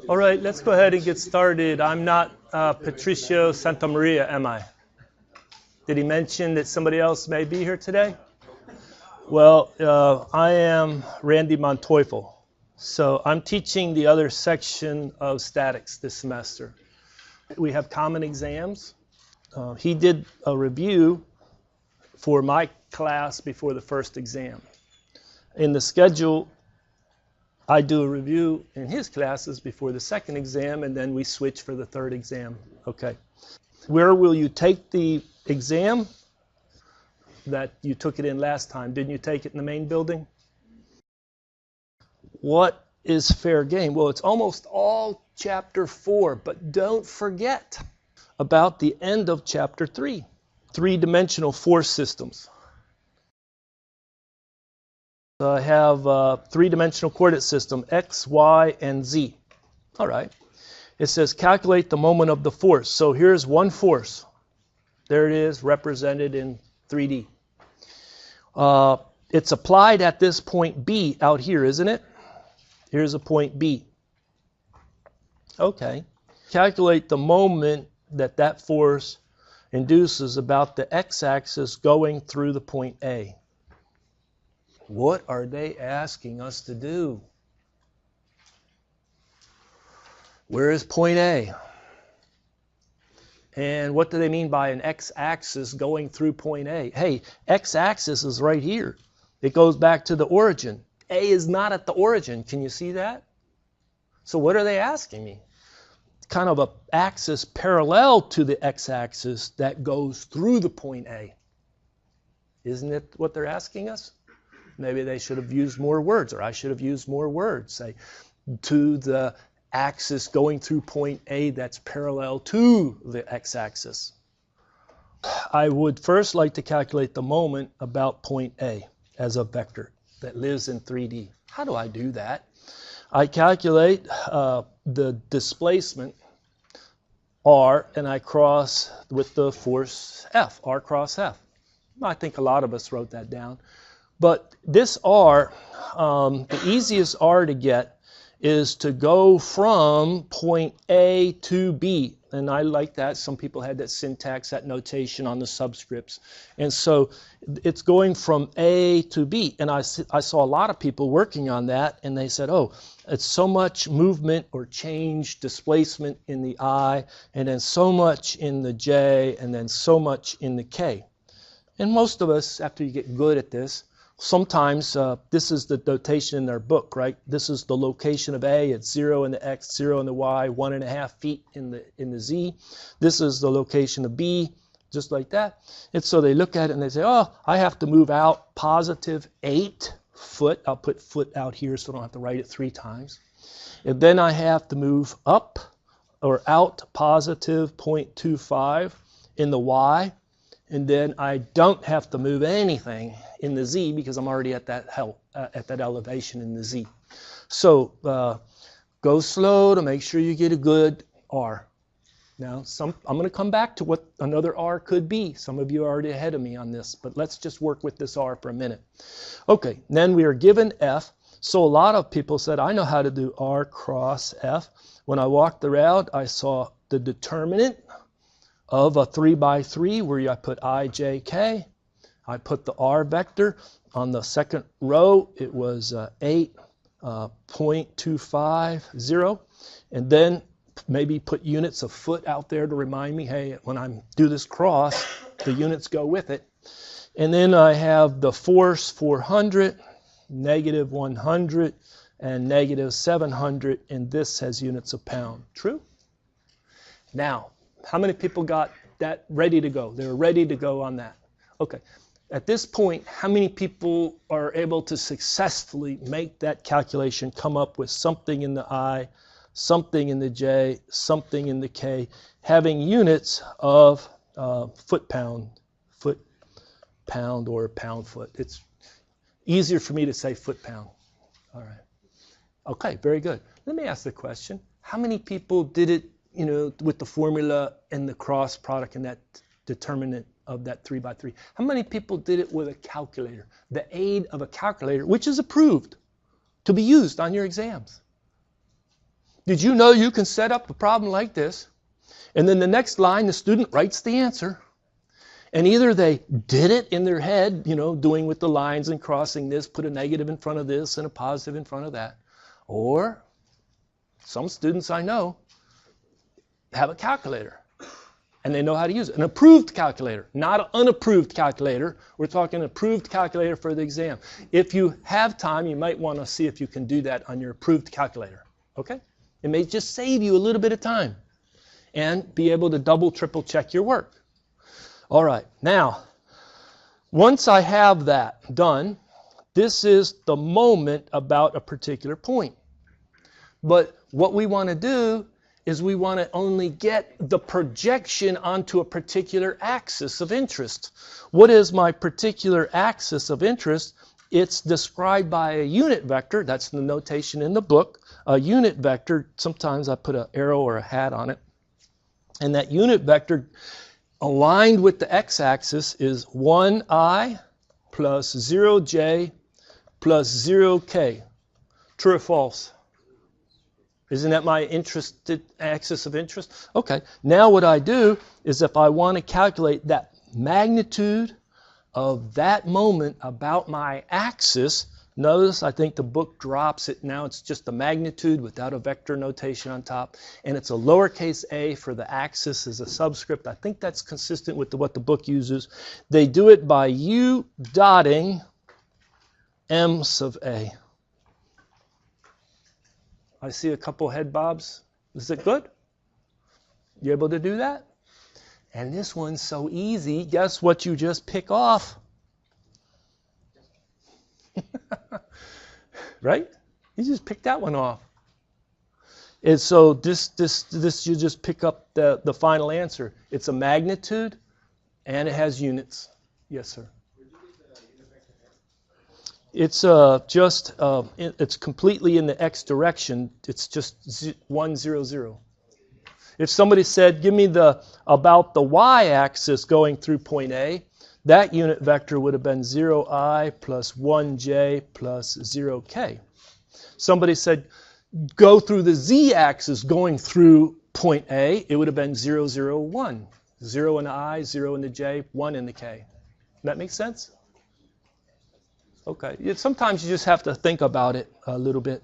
All right, let's go ahead and get started. I'm not Patricio Santamaria, am I? Did he mention that somebody else may be here today? Well, I am Randy Monteufel. So I'm teaching the other section of statics this semester. We have common exams. He did a review for my class before the first exam. In the schedule, I do a review in his classes before the second exam, and then we switch for the third exam. Okay. Where will you take the exam? That you took it in last time. Didn't you take it in the main building? What is fair game? Well, it's almost all chapter 4, but don't forget about the end of chapter 3. Three-dimensional force systems. I have a three-dimensional coordinate system, x, y, and z. All right. It says calculate the moment of the force. So here's one force. There it is, represented in 3D. It's applied at this point B out here, isn't it? Here's a point B. Okay. Calculate the moment that that force induces about the x-axis going through the point A. What are they asking us to do? Where is point A? And what do they mean by an x-axis going through point A? Hey, x-axis is right here. It goes back to the origin. A is not at the origin. Can you see that? So what are they asking me? Kind of an axis parallel to the x-axis that goes through the point A. Isn't it what they're asking us? Maybe they should have used more words, or I should have used more words. Say, to the axis going through point A that's parallel to the x-axis. I would first like to calculate the moment about point A as a vector that lives in 3D. How do I do that? I calculate the displacement R, and I cross with the force F, R cross F. I think a lot of us wrote that down. But this R, the easiest R to get is to go from point A to B. And I like that. Some people had that syntax, that notation on the subscripts. And so it's going from A to B. And I saw a lot of people working on that, and they said, oh, it's so much movement or change, displacement in the I, and then so much in the J, and then so much in the K. And most of us, after you get good at this, sometimes this is the notation in their book, right? This is the location of A. It's 0 in the X, 0 in the Y, 1.5 feet in the Z. This is the location of B, just like that. And so they look at it and they say, oh, I have to move out positive 8 foot. I'll put foot out here so I don't have to write it 3 times. And then I have to move up or out positive 0.25 in the Y. And then I don't have to move anything in the Z because I'm already at that elevation in the Z. So go slow to make sure you get a good R. Now, I'm going to come back to what another R could be. Some of you are already ahead of me on this, but let's just work with this R for a minute. Okay, then we are given F. So a lot of people said, I know how to do R cross F. When I walked around, I saw the determinant of a 3x3 where I put I, J, K. I put the R vector. On the second row, it was 8.250. And then maybe put units of foot out there to remind me, hey, when I do this cross, the units go with it. And then I have the force 400, negative 100, and negative 700. And this has units of pound. True? Now, how many people got that ready to go? They were ready to go on that. Okay. At this point, how many people are able to successfully make that calculation, come up with something in the I, something in the J, something in the K, having units of foot pound or pound foot? It's easier for me to say foot pound. All right. Okay, very good. Let me ask the question. How many people did it, with the formula and the cross product and that determinant of that 3x3? How many people did it with a calculator? The aid of a calculator, which is approved to be used on your exams. Did you know you can set up a problem like this? And then the next line, the student writes the answer. And either they did it in their head, doing with the lines and crossing this, put a negative in front of this and a positive in front of that. Or some students I know have a calculator. And they know how to use it. An approved calculator, not an unapproved calculator. We're talking an approved calculator for the exam. If you have time, you might want to see if you can do that on your approved calculator. Okay? It may just save you a little bit of time and be able to double, triple check your work. All right. Now, once I have that done, this is the moment about a particular point. But what we want to do is we want to only get the projection onto a particular axis of interest. What is my particular axis of interest? It's described by a unit vector. That's the notation in the book. A unit vector, sometimes I put an arrow or a hat on it. And that unit vector aligned with the x-axis is 1i plus 0j plus 0k. True or false? Isn't that my axis of interest? Okay, now what I do is if I want to calculate that magnitude of that moment about my axis, notice I think the book drops it. Now it's just the magnitude without a vector notation on top. And it's a lowercase a for the axis as a subscript. I think that's consistent with what the book uses. They do it by u dotting m sub a. I see a couple head bobs. Is it good? You able to do that? And this one's so easy. Guess what you just pick off? Right? You just pick that one off. And so this you just pick up the final answer. It's a magnitude and it has units. Yes, sir. It's it's completely in the x direction. It's just 1, 0, 0. If somebody said, give me about the y-axis going through point A, that unit vector would have been 0i plus 1j plus 0k. Somebody said, go through the z-axis going through point A, it would have been 0, 0, 1. 0 in the I, 0 in the j, 1 in the k. That makes sense? Okay. Sometimes you just have to think about it a little bit.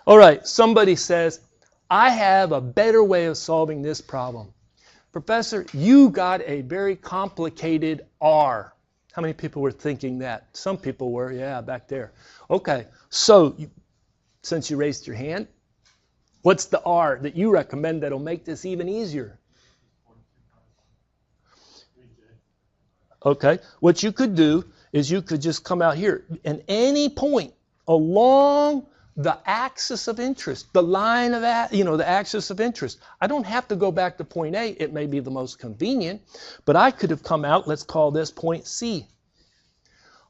All right. Somebody says, I have a better way of solving this problem. Professor, you got a very complicated R. How many people were thinking that? Some people were, yeah, back there. Okay. So, since you raised your hand, what's the R that you recommend that'll make this even easier? Okay. What you could do is you could just come out here and any point along the axis of interest, the line of that, the axis of interest. I don't have to go back to point A. It may be the most convenient, but I could have come out, let's call this point C.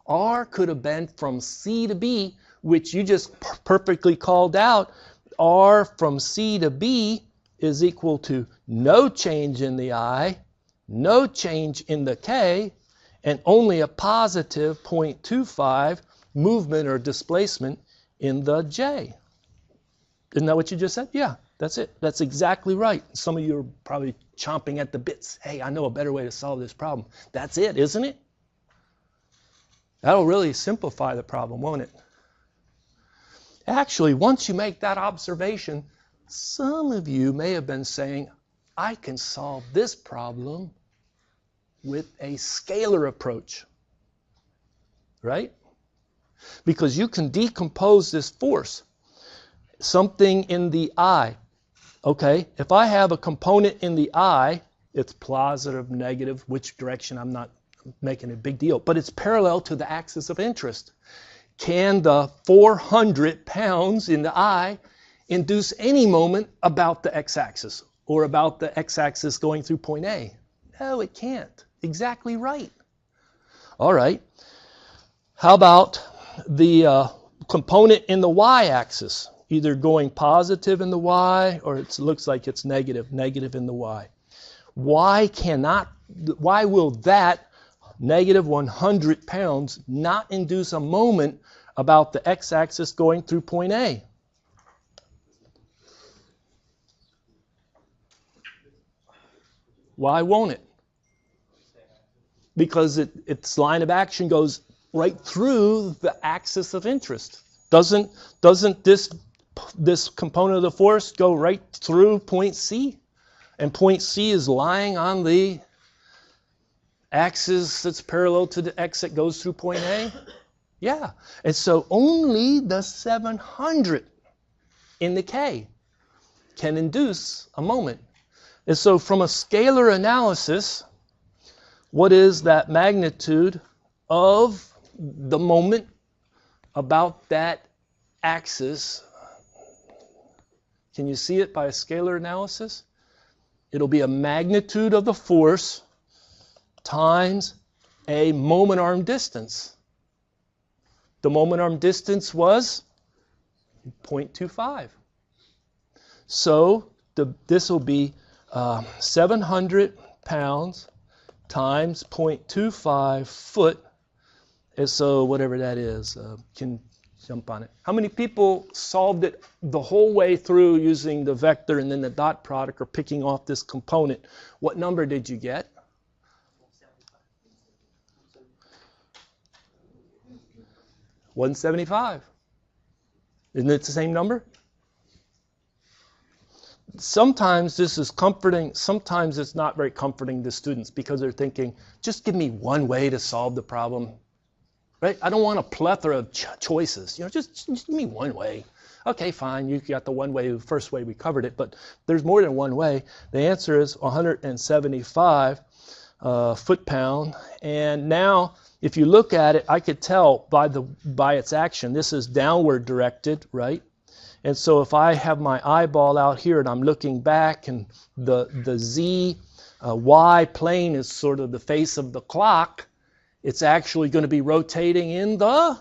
R could have been from C to B, which you just perfectly called out. R from C to B is equal to no change in the I, no change in the K, and only a positive 0.25 movement or displacement in the J. Isn't that what you just said? Yeah, that's it. That's exactly right. Some of you are probably chomping at the bits. Hey, I know a better way to solve this problem. That's it, isn't it? That'll really simplify the problem, won't it? Actually, once you make that observation, some of you may have been saying, I can solve this problem with a scalar approach, right? Because you can decompose this force, something in the I. Okay, if I have a component in the I, it's positive, negative, which direction, I'm not making a big deal, but it's parallel to the axis of interest. Can the 400 pounds in the I induce any moment about the x-axis or about the x-axis going through point A? No, it can't. Exactly right. All right. How about the component in the y-axis, either going positive in the y or it looks like it's negative in the y? Why will that negative 100 pounds not induce a moment about the x-axis going through point A? Why won't it? Because its line of action goes right through the axis of interest. Doesn't this component of the force go right through point C? And point C is lying on the axis that's parallel to the X that goes through point A? Yeah. And so only the 700 in the K can induce a moment. And so from a scalar analysis, what is that magnitude of the moment about that axis? Can you see it by a scalar analysis? It'll be a magnitude of the force times a moment arm distance. The moment arm distance was 0.25. So this will be 700 pounds times 0.25 foot. And so whatever that is, can jump on it. How many people solved it the whole way through using the vector and then the dot product or picking off this component? What number did you get? 175. Isn't it the same number? Sometimes this is comforting, sometimes it's not very comforting to students because they're thinking, just give me one way to solve the problem. Right? I don't want a plethora of choices. Just give me one way. Okay, fine, you got the one way, the first way we covered it, but there's more than one way. The answer is 175 foot-pound. And now, if you look at it, I could tell by its action, this is downward directed, right? And so if I have my eyeball out here and I'm looking back and the Z, Y plane is sort of the face of the clock, it's actually going to be rotating in the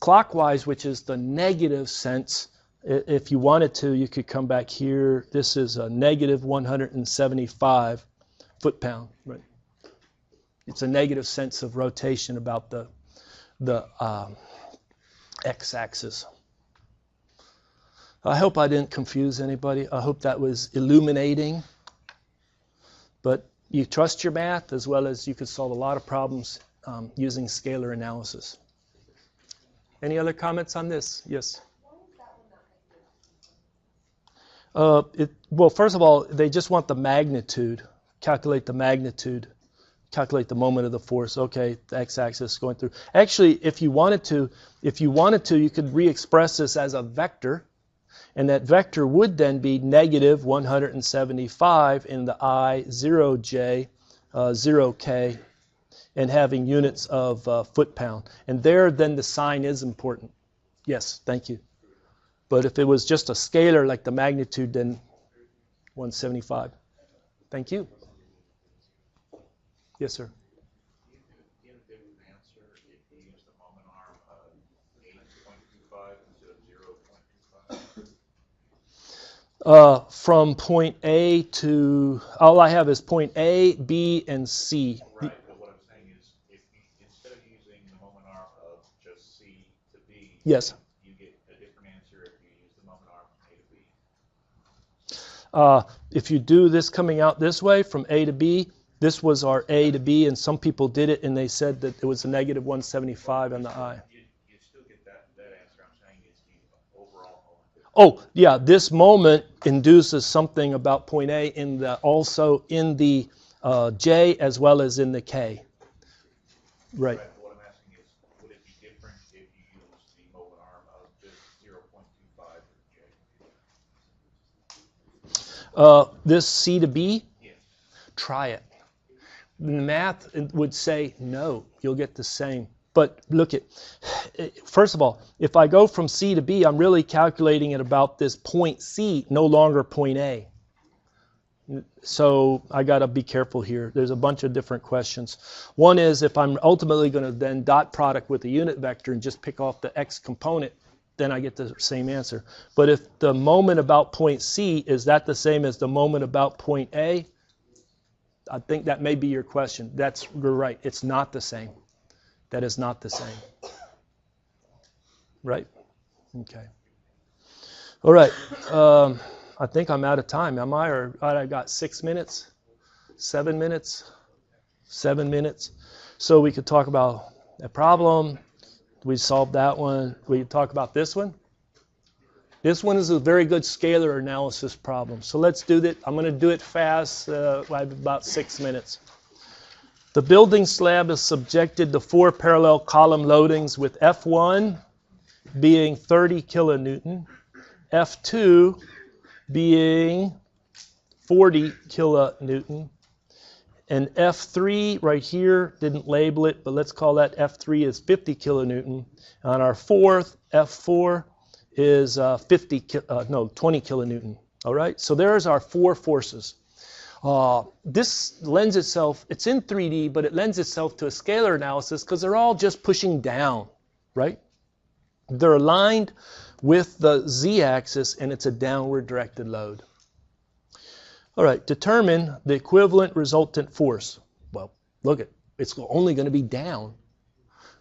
clockwise, which is the negative sense. If you wanted to, you could come back here. This is a negative 175 foot-pound. Right? It's a negative sense of rotation about the x-axis. I hope I didn't confuse anybody. I hope that was illuminating. But you trust your math as well as you could solve a lot of problems using scalar analysis. Any other comments on this? Yes? Well, first of all, they just want the magnitude. Calculate the magnitude. Calculate the moment of the force. Okay, the x-axis going through. Actually, if you wanted to, you could re-express this as a vector, and that vector would then be negative 175 in the I, 0j, 0k, and having units of foot-pound. And there, then the sign is important. Yes, thank you. But if it was just a scalar like the magnitude, then 175. Thank you. Yes, sir. Do you get a different answer if you use the moment arm of 8.25 instead of 0.25? From point A to, all I have is point A, B, and C. Right, but what I'm saying is if you, instead of using the moment arm of just C to B, yes, you get a different answer if you use the moment arm from A to B. If you do this coming out this way from A to B, this was our A to B, and some people did it, and they said that it was a negative 175 on the I. You still get that answer. I'm saying is the overall moment. Oh, yeah, this moment induces something about point A also in the J as well as in the K. Right. Right. What I'm asking is, would it be different if you use the moment arm of just 0.25 for J? This C to B? Yes. Try it. The math would say no, you'll get the same. But look at, first of all, if I go from C to B, I'm really calculating at about this point C, no longer point A. So I got to be careful here. There's a bunch of different questions. One is if I'm ultimately going to then dot product with a unit vector and just pick off the X component, then I get the same answer. But if the moment about point C, is that the same as the moment about point A? I think that may be your question. You're right. It's not the same. That is not the same. Right? Okay. All right. I think I'm out of time. Am I? Or I got 6 minutes? 7 minutes? 7 minutes. So we could talk about a problem. We solved that one. We talk about this one. This one is a very good scalar analysis problem. So let's do that. I'm going to do it fast. I have about 6 minutes. The building slab is subjected to 4 parallel column loadings with F1 being 30 kilonewton, F2 being 40 kilonewton, and F3 right here, didn't label it, but let's call that F3 is 50 kilonewton. On our fourth, F4 is 20 kilonewton. All right, so there's our 4 forces. This lends itself, it's in 3D, but it lends itself to a scalar analysis because they're all just pushing down, right? They're aligned with the z-axis, and it's a downward directed load. All right, determine the equivalent resultant force. Well, look, it's only going to be down.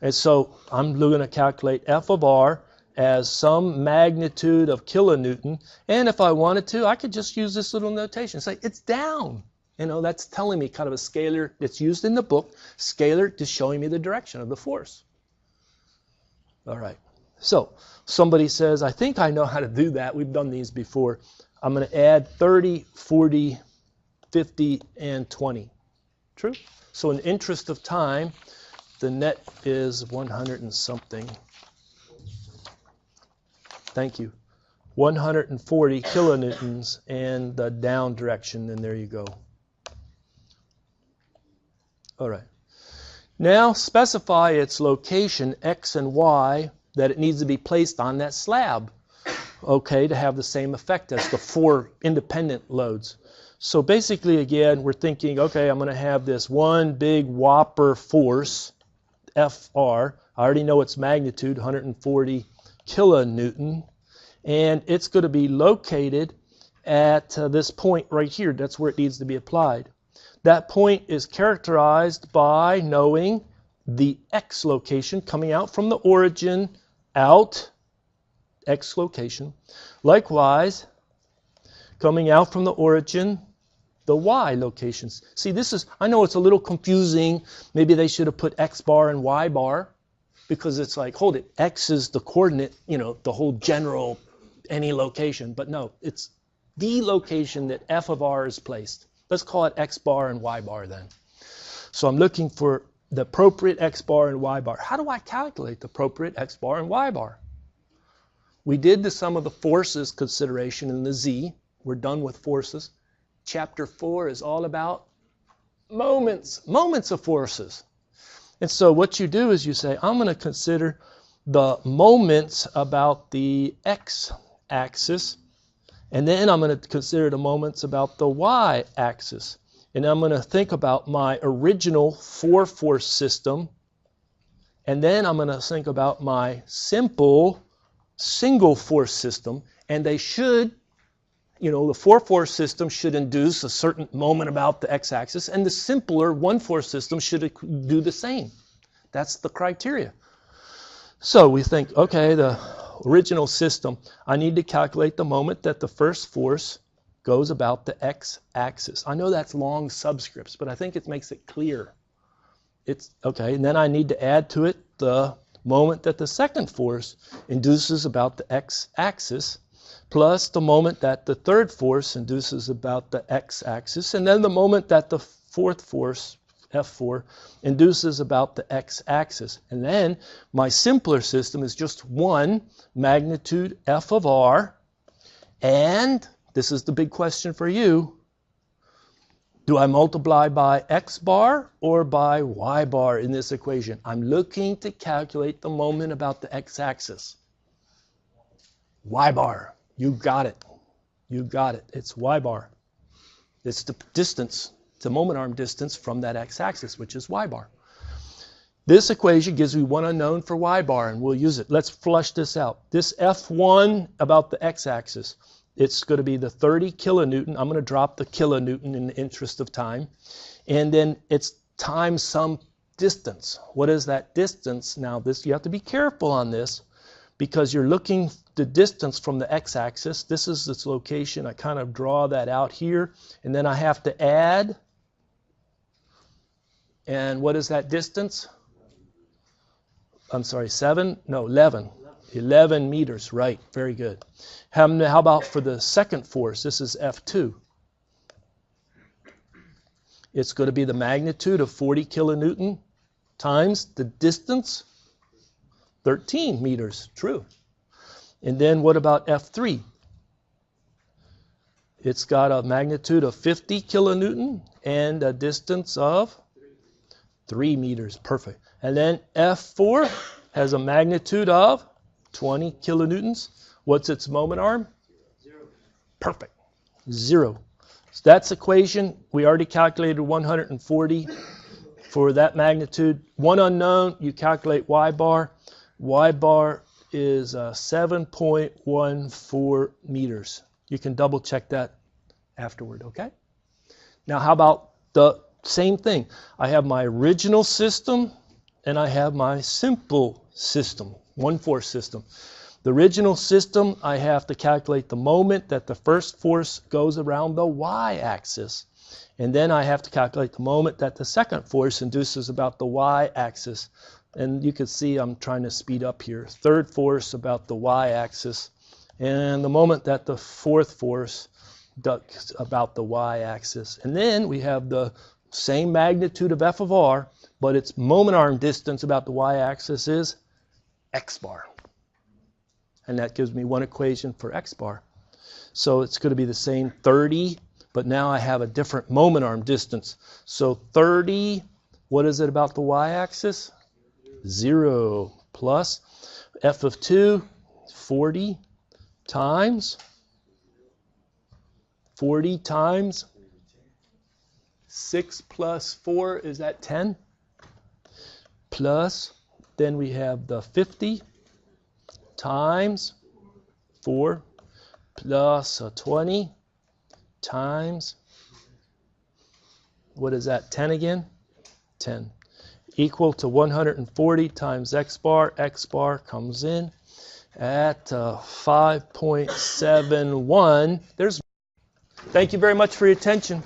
And so I'm going to calculate F of R as some magnitude of kilonewton. And if I wanted to, I could just use this little notation. Say, it's down. You know, that's telling me kind of a scalar that's used in the book. Scalar just showing me the direction of the force. All right. So somebody says, I think I know how to do that. We've done these before. I'm going to add 30, 40, 50, and 20. True? So in the interest of time, the net is 100 and something. Thank you. 140 kilonewtons and the down direction, and there you go. All right. Now specify its location, X and Y, that it needs to be placed on that slab, okay, to have the same effect as the 4 independent loads. So basically, again, we're thinking, okay, I'm going to have this one big whopper force, FR. I already know its magnitude, 140 kilonewton, and it's going to be located at this point right here. That's where it needs to be applied. That point is characterized by knowing the X location coming out from the origin out, X location. Likewise, coming out from the origin, the Y locations. See, this is, I know it's a little confusing. Maybe they should have put X bar and Y bar, because it's like, hold it, X is the coordinate, you know, the whole general, any location. But no, it's the location that F of R is placed. Let's call it X bar and Y bar then. So I'm looking for the appropriate X bar and Y bar. How do I calculate the appropriate X bar and Y bar? We did the sum of the forces consideration in the Z. We're done with forces. Chapter 4 is all about moments of forces. And so what you do is you say, I'm going to consider the moments about the x-axis, and then I'm going to consider the moments about the y-axis. And I'm going to think about my original 4-force system, and then I'm going to think about my simple single-force system, and they should, you know, the 4-force system should induce a certain moment about the x-axis, and the simpler 1-force system should do the same. That's the criteria. So we think, okay, the original system, I need to calculate the moment that the first force goes about the x-axis. I know that's long subscripts, but I think it makes it clear. It's okay, and then I need to add to it the moment that the second force induces about the x-axis, plus the moment that the third force induces about the x-axis, and then the moment that the fourth force, F4, induces about the x-axis. And then my simpler system is just one magnitude F of R, and this is the big question for you. Do I multiply by x bar or by y bar in this equation? I'm looking to calculate the moment about the x-axis. Y bar. You got it. You got it. It's y bar. It's the distance, the moment arm distance from that x-axis, which is y bar. This equation gives me one unknown for y bar, and we'll use it. Let's flush this out. This F1 about the x-axis, it's going to be the 30 kilonewton. I'm going to drop the kilonewton in the interest of time. And then it's times some distance. What is that distance? Now, this you have to be careful on this, because you're looking the distance from the x-axis. This is its location. I kind of draw that out here. And then I have to add. And what is that distance? I'm sorry, 7? No, 11. 11 meters, right. Very good. How about for the second force? This is F2. It's going to be the magnitude of 40 kilonewton times the distance, 13 meters. True. And then what about F3? It's got a magnitude of 50 kilonewton and a distance of 3 meters. Perfect. And then F4 has a magnitude of 20 kilonewtons. What's its moment arm? 0. Perfect. 0. So that's equation. We already calculated 140 for that magnitude. One unknown, you calculate y bar. Y bar is 7.14 meters. You can double check that afterward, okay? Now how about the same thing? I have my original system and I have my simple system, one-force system. The original system, I have to calculate the moment that the first force goes around the y-axis. And then I have to calculate the moment that the second force induces about the y-axis. And you can see I'm trying to speed up here. Third force about the y-axis. And the moment that the fourth force does about the y-axis. And then we have the same magnitude of F of r, but its moment arm distance about the y-axis is x bar. And that gives me one equation for x bar. So it's going to be the same 30, but now I have a different moment arm distance. So 30, what is it about the y-axis? 0 plus f of 2, 40 times 6 plus 4, is that 10? Plus, then we have the 50 times 4 plus 20 times, what is that, 10 again? 10. Equal to 140 times x bar. X bar comes in at 5.71. Thank you very much for your attention.